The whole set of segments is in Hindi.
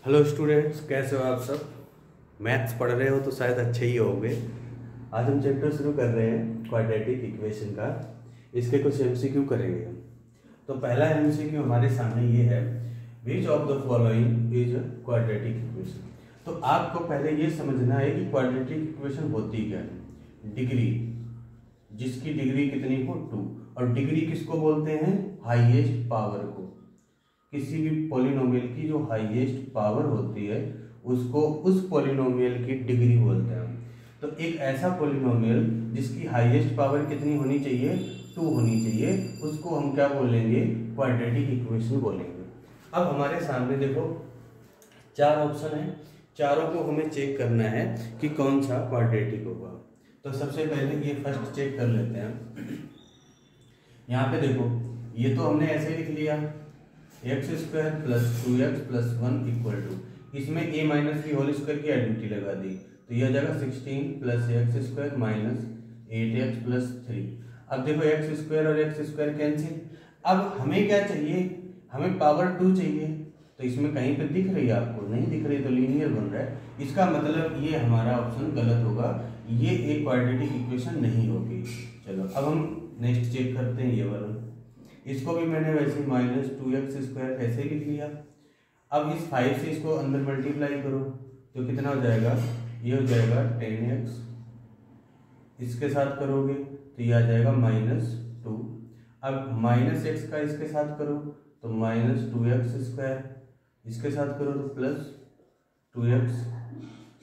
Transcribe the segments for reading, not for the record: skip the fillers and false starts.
हेलो स्टूडेंट्स, कैसे हो आप सब। मैथ्स पढ़ रहे हो तो शायद अच्छे ही होंगे। आज हम चैप्टर शुरू कर रहे हैं क्वाड्रेटिक इक्वेशन का। इसके कुछ एमसीक्यू करेंगे हम। तो पहला एमसीक्यू हमारे सामने ये है, which of the following is quadratic equation. तो आपको पहले ये समझना है कि क्वाड्रेटिक इक्वेशन होती क्या है। डिग्री, जिसकी डिग्री कितनी हो 2, और डिग्री किसको बोलते हैं, हाईएस्ट पावर को। किसी भी पॉलिनोमियल की जो हाईएस्ट पावर होती है उसको उस पॉलिनोमियल की डिग्री बोलते हैं। तो एक ऐसा पॉलिनोमियल जिसकी हाईएस्ट पावर कितनी होनी चाहिए, 2 होनी चाहिए, उसको हम क्या बोलेंगे, क्वाड्रेटिक इक्वेशन बोलेंगे। अब हमारे सामने देखो 4 ऑप्शन है, चारों को हमें चेक करना है कि कौन सा क्वाड्रेटिक होगा। तो सबसे पहले ये फर्स्ट चेक कर लेते हैं। यहाँ पे देखो, ये तो हमने ऐसे लिख लिया, X square plus 2x plus 1 equal to, इसमें a minus B whole square की आइडेंटिटी लगा दी, तो यह जाएगा 16 plus X square minus 8x plus 3। अब देखो एक्स स्क्वायर और एक्स स्क्वायर कैंसिल। अब हमें क्या चाहिए, हमें पावर 2 चाहिए। तो इसमें कहीं पे दिख रही है, आपको नहीं दिख रही तो लीनियर बन रहा है, इसका मतलब ये हमारा ऑप्शन गलत होगा, ये एक क्वाड्रेटिक इक्वेशन नहीं होगी। चलो अब हम नेक्स्ट चेक करते हैं ये वाला। इसको भी मैंने वैसे माइनस 2x स्क्वायर ऐसे लिख लिया। अब इस 5 से इसको अंदर मल्टीप्लाई करो तो कितना हो जाएगा, ये हो जाएगा 10x, इसके साथ करोगे तो ये आ जाएगा -2। अब माइनस एक्स का इसके साथ करो तो माइनस 2x स्क्वायर, इसके साथ करो तो प्लस 2x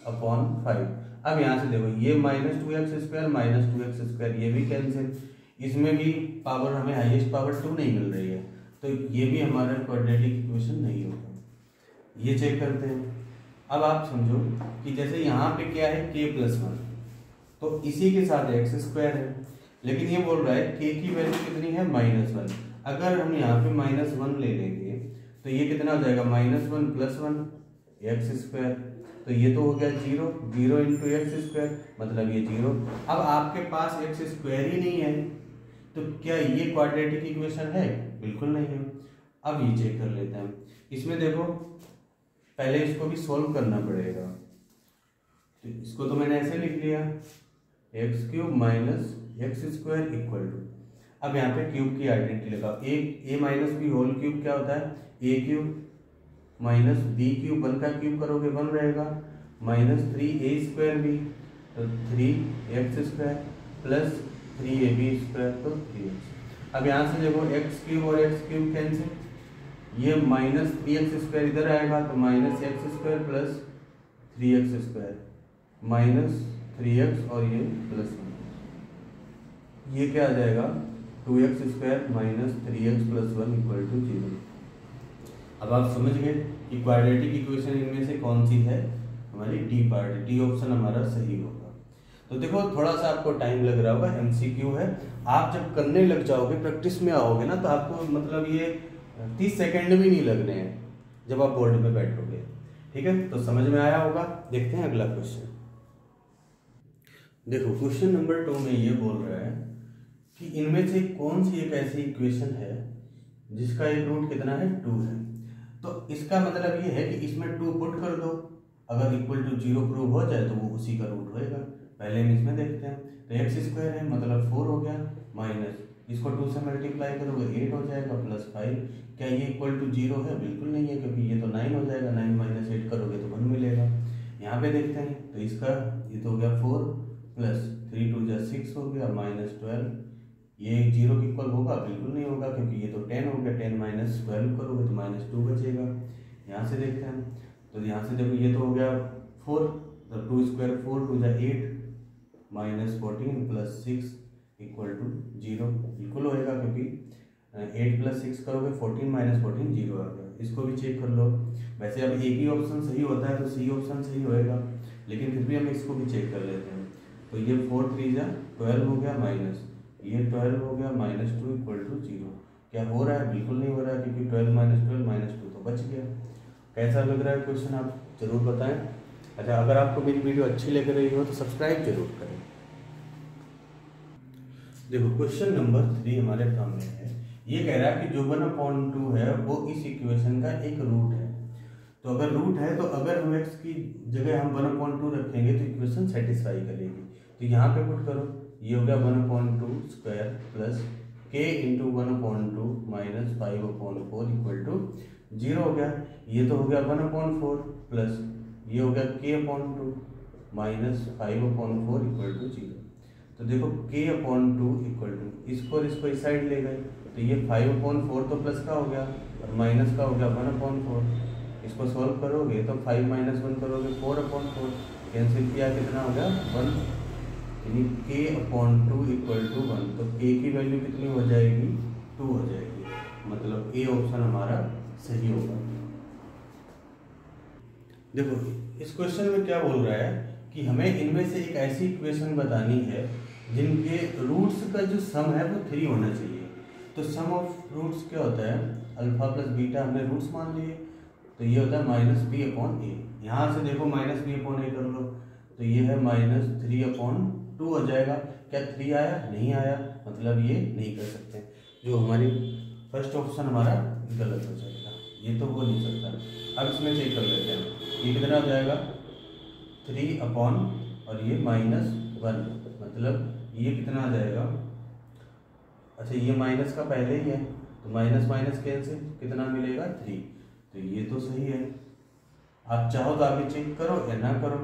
अपॉन 5। अब यहाँ से देखो, ये -2x square minus 2x square ये भी कैंसिल, इसमें भी पावर हमें हाईएस्ट पावर 2 नहीं मिल रही है, तो ये भी हमारा क्वाड्रेटिक इक्वेशन नहीं होगा। ये चेक करते हैं। अब आप समझो कि जैसे यहाँ पे क्या है, k प्लस 1, तो इसी के साथ एक्स स्क्वायर है, लेकिन ये बोल रहा है k की वैल्यू कितनी है, -1। अगर हम यहाँ पे -1 ले लेंगे तो ये कितना हो जाएगा, -1 प्लस 1 एक्स स्क्वायर, तो ये तो हो गया 0 इंटू एक्स स्क्वायर, मतलब ये 0। अब आपके पास एक्स स्क्वायर ही नहीं है, तो क्या ये क्वाड्रेटिक इक्वेशन है, बिल्कुल नहीं है। अब ये चेक कर लेते हैं। इसमें देखो पहले इसको भी सोल्व करना पड़ेगा, तो इसको तो मैंने ऐसे लिख लिया, X cube minus X square equal to, अब यहाँ पे क्यूब की आइडेंटिटी लगा, A minus B whole cube क्या होता है, A cube minus B cube, 1 का क्यूब करोगे 1 रहेगा, माइनस 3a स्क्वायर बी, तो 3x square plus 3ab square, तो 3x। अब यहाँ से देखो एक्स क्यूब और एक्स क्यूब कैंसिल, ये माइनस 3x स्क्वायर इधर आएगा तो minus X square plus 3x square minus 3x और ये प्लस 1, ये क्या आ जाएगा 2x square minus 3x plus 1 equal to 0। अब आप समझ गए कि क्वाड्रेटिक इक्वेशन इनमें से कौन सी है, हमारी डी पार्ट, डी ऑप्शन हमारा सही होगा। तो देखो थोड़ा सा आपको टाइम लग रहा होगा, एमसीक्यू है, आप जब करने लग जाओगे, प्रैक्टिस में आओगे ना, तो आपको मतलब ये 30 सेकंड भी नहीं लगने हैं जब आप बोर्ड में बैठोगे। ठीक है, तो समझ में आया होगा। देखते हैं अगला क्वेश्चन। देखो क्वेश्चन नंबर 2 में ये बोल रहा है कि इनमें से कौन सी एक ऐसी इक्वेशन है जिसका एक रूट कितना है, 2 है। तो इसका मतलब ये है कि इसमें 2 पुट कर दो, अगर इक्वल टू 0 प्रूव हो जाए तो वो उसी का रूट होएगा। पहले हम इसमें देखते हैं, तो एक्स स्क्वायर है मतलब 4 हो गया, माइनस इसको 2 से मल्टीप्लाई करोगे 8 हो जाएगा, प्लस 5। क्या ये इक्वल टू 0 है, बिल्कुल नहीं है, क्योंकि ये तो 9 हो जाएगा, 9 माइनस 8 करोगे तो 1 मिलेगा। यहाँ पे देखते हैं, तो इसका ये तो हो गया 4 प्लस 3 2 6 हो गया, माइनस 12, ये 0 के इक्वल होगा, बिल्कुल नहीं होगा, क्योंकि ये तो 10 हो गया, 10 माइनस 12 करोगे तो -2 बचेगा। यहाँ से देखते हैं, तो यहाँ से देखो ये तो हो गया 4, तो 2 square 4 2 8 minus 14 plus 6 equal to 0, बिल्कुल होएगा, क्योंकि 8 प्लस 6 करोगे 14 माइनस 14 0 आ गया। इसको भी चेक कर लो, वैसे अब एक ही ऑप्शन सही होता है तो सी ऑप्शन सही होएगा, लेकिन फिर भी हम इसको भी चेक कर लेते हैं। तो ये 4 3 12 हो गया, माइनस ये 12 हो गया, -2 इक्वल टू 0। क्या हो रहा है, बिल्कुल नहीं हो रहा है, क्योंकि 12 माइनस 2 तो बच गया। कैसा लग रहा है क्वेश्चन, आप जरूर बताएं। अच्छा, अगर आपको मेरी वीडियो अच्छी लग रही हो तो सब्सक्राइब जरूर करें। देखो क्वेश्चन नंबर 3 हमारे सामने है, ये कह रहा है कि जो 1/2 है वो इस इक्वेशन का एक रूट है। तो अगर रूट है तो अगर हम x की जगह हम 1/2 रखेंगे तो इक्वेशन सेटिस्फाई करेगी। तो यहाँ पे पुट करो, ये हो गया 1/2 square plus k into 1/2 minus 5/4 equal to 0 हो गया। ये तो हो गया 1/4 प्लस ये हो गया k/2 माइनस 5/4 इक्वल टू 0। तो देखो k/2 इक्वल टू इसको और इसको इस साइड ले गए तो ये 5/4 तो प्लस का हो गया और माइनस का हो गया 1/4। इसको सॉल्व करोगे तो 5 - 1 करोगे 4/4, कैंसिल किया कितना हो गया 1, यानी k/2 इक्वल टू 1। तो k की वैल्यू कितनी हो जाएगी 2 हो जाएगी, मतलब ए ऑप्शन हमारा सही होगा। देखो इस क्वेश्चन में क्या बोल रहा है कि हमें इनमें से एक ऐसी इक्वेशन बतानी है जिनके रूट्स का जो सम है वो 3 होना चाहिए। तो सम ऑफ रूट्स क्या होता है, अल्फा प्लस बीटा हमने रूट्स मान लिए, तो ये होता है -b/a। यहाँ से देखो -b/a कर लो तो ये है -3/2 हो जाएगा। क्या 3 आया, नहीं आया, मतलब ये नहीं कर सकते, जो हमारी फर्स्ट ऑप्शन हमारा गलत हो जाएगा, ये तो हो नहीं सकता। अब इसमें चेक कर लेते हैं, ये कितना हो जाएगा 3 और ये -1, मतलब ये कितना आ जाएगा, अच्छा ये माइनस का पहले ही है तो माइनस माइनस कैंसिल, कितना मिलेगा 3। तो ये तो सही है। आप चाहो तो आगे चेक करो या ना करो,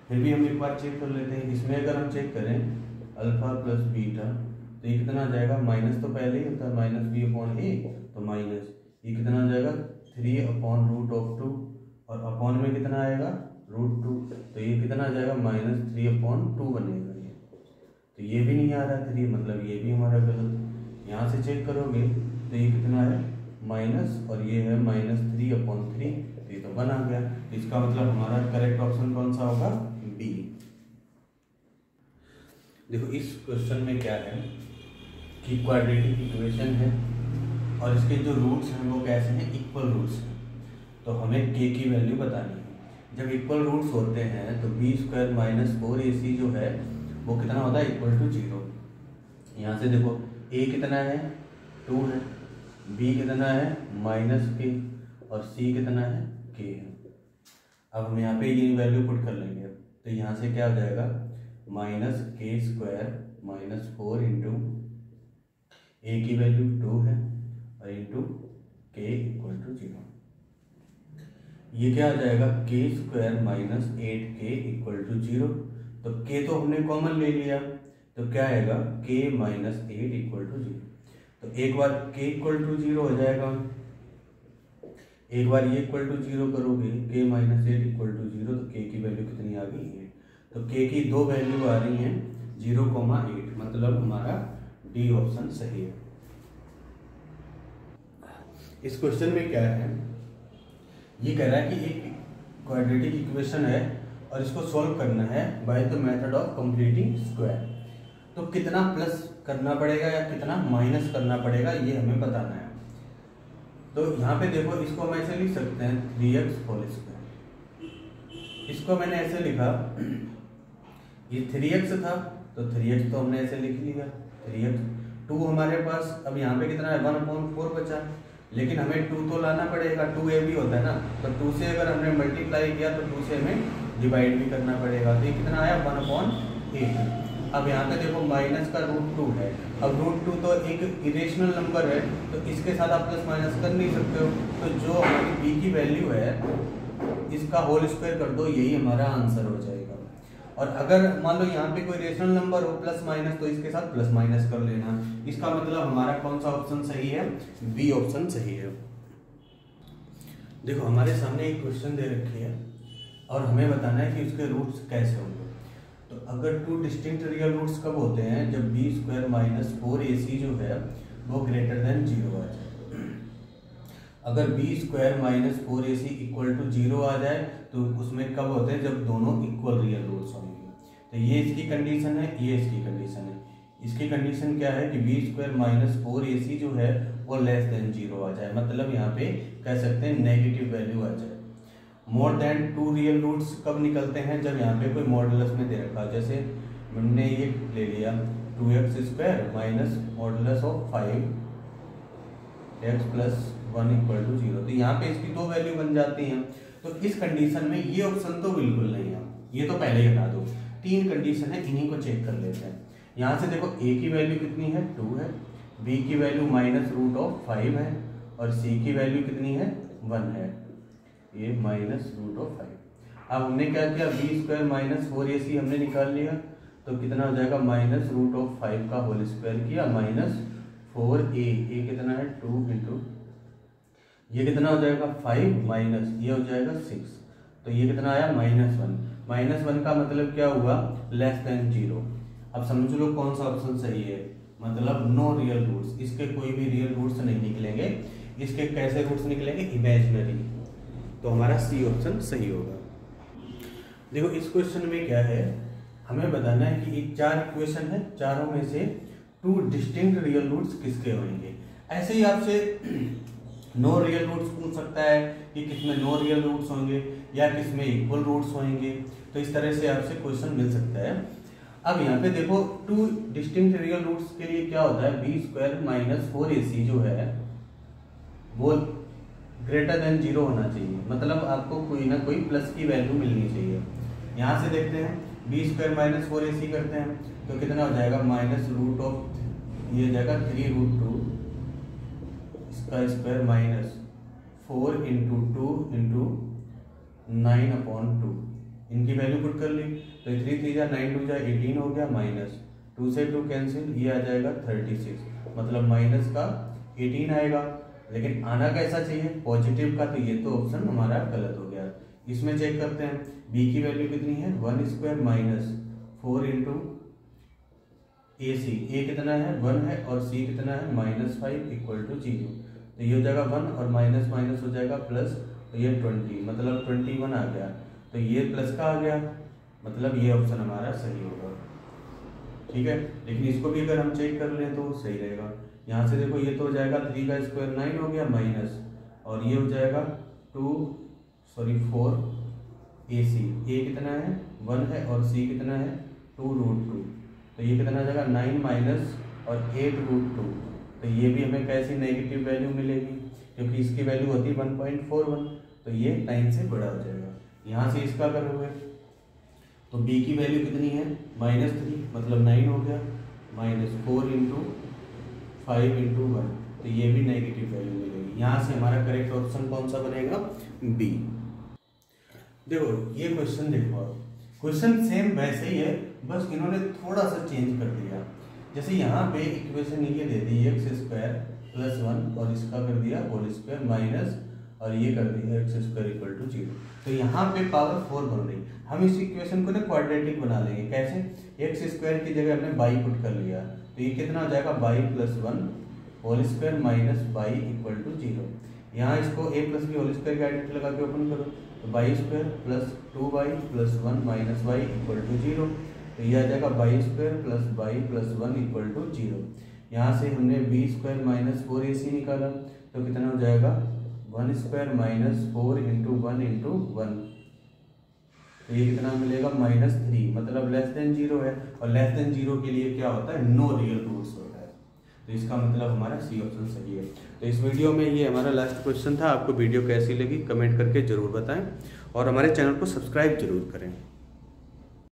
फिर भी हम एक बार चेक कर लेते हैं। इसमें अगर हम चेक करें अल्फा प्लस बीटा तो ये कितना आ जाएगा, माइनस तो पहले ही होता है -b/a, तो माइनस ये कितना आ जाएगा 3/√2 और अपॉन में कितना आएगा √2, तो ये कितना आ जाएगा -3/2 बनेगा ये। तो ये भी नहीं आ रहा 3, मतलब ये भी हमारा गलत। यहाँ से चेक करोगे तो ये कितना है माइनस और ये है -3/3, ये तो 1 आ गया। इसका मतलब हमारा करेक्ट ऑप्शन कौन सा होगा, बी। देखो इस क्वेश्चन में क्या है कि क्वाड्रेटिक इक्वेशन है और इसके जो रूट्स हैं वो कैसे हैं, इक्वल रूट्स हैं। तो हमें k की वैल्यू बतानी है। जब इक्वल रूट्स होते हैं तो b² - 4ac जो है वो कितना होता है, इक्वल टू 0। यहाँ से देखो a कितना है 2 है, b कितना है -k और c कितना है k है। अब हम यहाँ पे ये वैल्यू पुट कर लेंगे, तो यहाँ से क्या हो जाएगा -k² - 4 इंटू a की वैल्यू 2 है और इंटू k इक्वल टू 0। ये क्या आ जाएगा k² - 8k इक्वल टू 0। तो k तो हमने कॉमन ले लिया तो क्या आएगा k - 8 इक्वल टू 0। तो एक बार k इक्वल टू 0 हो जाएगा, एक बार ये इक्वल टू 0 करोगे k - 8 इक्वल टू 0, तो k की वैल्यू कितनी आ गई 8। तो k की 2 वैल्यू आ रही हैं 0,8, मतलब हमारा डी ऑप्शन सही है। इस क्वेश्चन में क्या है, ये कह रहा है कि एक क्वाड्रेटिक इक्वेशन है और इसको सॉल्व करना है by the method of completing square. तो कितना प्लस करना पड़ेगा या कितना माइनस करना पड़ेगा ये हमें बताना है। तो यहाँ पे देखो इसको हम ऐसे लिख सकते हैं 3x होल स्क्वायर। इसको मैंने ऐसे लिखा, ये 3x था तो 3x तो हमने ऐसे लिख लिया 3x। 2 हमारे पास, अब यहाँ पे कितना है 1/4 बचा, लेकिन हमें 2 तो लाना पड़ेगा, 2a भी होता है ना, तो 2 से अगर हमने मल्टीप्लाई किया तो 2 से हमें डिवाइड भी करना पड़ेगा। तो ये कितना आया 1/8। अब यहाँ पे देखो माइनस का √2 है, अब √2 तो एक इरेशनल नंबर है तो इसके साथ आप प्लस माइनस कर नहीं सकते हो, तो जो हमारी b की वैल्यू है इसका होल स्क्वायर कर दो, यही हमारा आंसर हो जाएगा। और अगर मान लो यहाँ पे कोई रेशनल नंबर हो प्लस माइनस तो इसके साथ प्लस माइनस कर लेना। इसका मतलब हमारा कौन सा ऑप्शन सही है, बी ऑप्शन सही है। देखो हमारे सामने एक क्वेश्चन दे रखी है और हमें बताना है कि उसके रूट्स कैसे होंगे। तो अगर 2 डिस्टिंक्ट रियल रूट्स कब होते हैं, जब b² - 4ac जो है वो ग्रेटर देन 0 आ जाए। अगर b² - 4ac इक्वल टू 0 आ जाए तो उसमें कब होते हैं, जब दोनों इक्वल रियल रूट्स होंगे। तो ये इसकी कंडीशन है, ये इसकी कंडीशन है। इसकी कंडीशन क्या है कि b² - 4ac जो है वो लेस देन 0 आ जाए, मतलब यहाँ पे कह सकते हैं नेगेटिव वैल्यू आ जाए। मोर देन 2 रियल रूट्स कब निकलते हैं, जब यहाँ पे कोई मॉडुलस में दे रखा, जैसे हमने ये ले लिया 2x² minus modulus of 5x + 1 equal to 0। तो यहाँ पे इसकी 2 वैल्यू बन जाती हैं। तो इस कंडीशन में ये ऑप्शन तो बिल्कुल नहीं है, ये तो पहले ही हटा दो। 3 कंडीशन है, इन्हीं को चेक कर लेते हैं। यहाँ से देखो a की वैल्यू कितनी है 2 है, b की वैल्यू -√5 है और c की वैल्यू कितनी है 1 है, ये -√5। अब हमने क्या किया, b² - 4ac हमने निकाल लिया, तो कितना हो जाएगा -√5 का होल स्क्वायर किया -4a, ये कितना है 2 इंटू ये कितना हो जाएगा 5 माइनस ये हो जाएगा 6, तो ये कितना आया -1। -1 का मतलब क्या हुआ, <0। अब समझ लो कौन सा ऑप्शन सही है, मतलब नो रियल रूट्स, इसके कोई भी रियल रूट्स नहीं निकलेंगे। इसके कैसे रूट्स निकलेंगे, इमेजिनरी, तो हमारा सी ऑप्शन सही होगा। देखो इस क्वेश्चन में क्या है, हमें बताना है कि 4 इक्वेशन है, चारों में से 2 डिस्टिंक्ट रियल रूट्स किसके होंगे। ऐसे ही आपसे नो रियल रूट्स पूछ सकता है कि किसमें नो रियल रूट्स होंगे या किसमें इक्वल रूट्स होंगे, तो इस तरह से आपसे क्वेश्चन मिल सकता है। अब यहाँ पे देखो 2 डिस्टिंक्ट रियल रूट्स के लिए क्या होता है, b² - 4ac जो है वो > 0 होना चाहिए, मतलब आपको कोई ना कोई प्लस की वैल्यू मिलनी चाहिए। यहाँ से देखते हैं b² - 4ac करते हैं तो कितना हो जाएगा -√, ये हो जाएगा 3√2 इसका स्क्वायर -4 इंटू 2 इंटू 9/2, इनकी वैल्यू पुट कर ली, तो 3 3 जा 9 2 जा 18 हो गया, -2 से 2 कैंसिल, ये आ जाएगा 36, मतलब माइनस का 18 आएगा। लेकिन आना कैसा चाहिए, पॉजिटिव का, तो ये तो ऑप्शन हमारा गलत हो गया। इसमें चेक करते हैं, b की वैल्यू कितनी है 1² - 4 इंटू ac, a कितना है 1 है और c कितना है -5 = 0, तो ये हो जाएगा 1 और माइनस माइनस हो जाएगा प्लस, तो ये 20 मतलब 21 आ गया, तो ये प्लस का आ गया, मतलब ये ऑप्शन हमारा सही होगा। ठीक है, लेकिन इसको भी अगर हम चेक कर लें तो सही रहेगा। यहाँ से देखो ये तो हो जाएगा 3 का स्क्वायर 9 हो गया माइनस, और ये हो जाएगा 4 ac, a कितना है 1 है और c कितना है 2√2, तो ये कितना आ जाएगा 9 माइनस और 8√2, तो ये भी हमें कैसी नेगेटिव वैल्यू मिलेगी, क्योंकि इसकी वैल्यू होती है 1.41, तो ये 9 से बड़ा हो जाएगा। यहाँ से इसका करोगे तो b की वैल्यू कितनी है -3, मतलब 9 हो गया, -4 इंटू 5 इंटू 1, तो ये भी नेगेटिव वैल्यू मिलेगी। यहाँ से हमारा करेक्ट ऑप्शन कौन सा बनेगा, बी। देखो ये क्वेश्चन देखो, आप क्वेश्चन सेम वैसे ही है, बस इन्होंने थोड़ा सा चेंज कर दिया। जैसे यहाँ पे इक्वेशन ये दे दी x² + 1 और इसका कर दिया होल स्क्वायर माइनस और ये कर दिया x² = 0, तो यहाँ पे पावर 4 बन रही। हम इस इक्वेशन को ना क्वाड्रेटिक बना लेंगे, कैसे, x² की जगह हमने y पुट कर लिया, तो ये कितना हो जाएगा y + 1 whole square minus y = 0। यहाँ इसको a + b होल स्क्वायर की आइडेंटिटी लगा के ओपन करो, तो y² + 2y + 1 माइनस y = 0, तो ये आ जाएगा y² + y + 1 = 0। यहाँ से हमने b² - 4ac निकाला, तो कितना हो जाएगा 1² - 4 इंटू 1 इंटू 1, तो ये कितना मिलेगा -3, मतलब <0 है, और <0 के लिए क्या होता है, नो रियल रूट्स होता है, तो इसका मतलब हमारा सी ऑप्शन सही है। तो इस वीडियो में ये हमारा लास्ट क्वेश्चन था। आपको वीडियो कैसी लगी कमेंट करके ज़रूर बताएं और हमारे चैनल को सब्सक्राइब जरूर करें।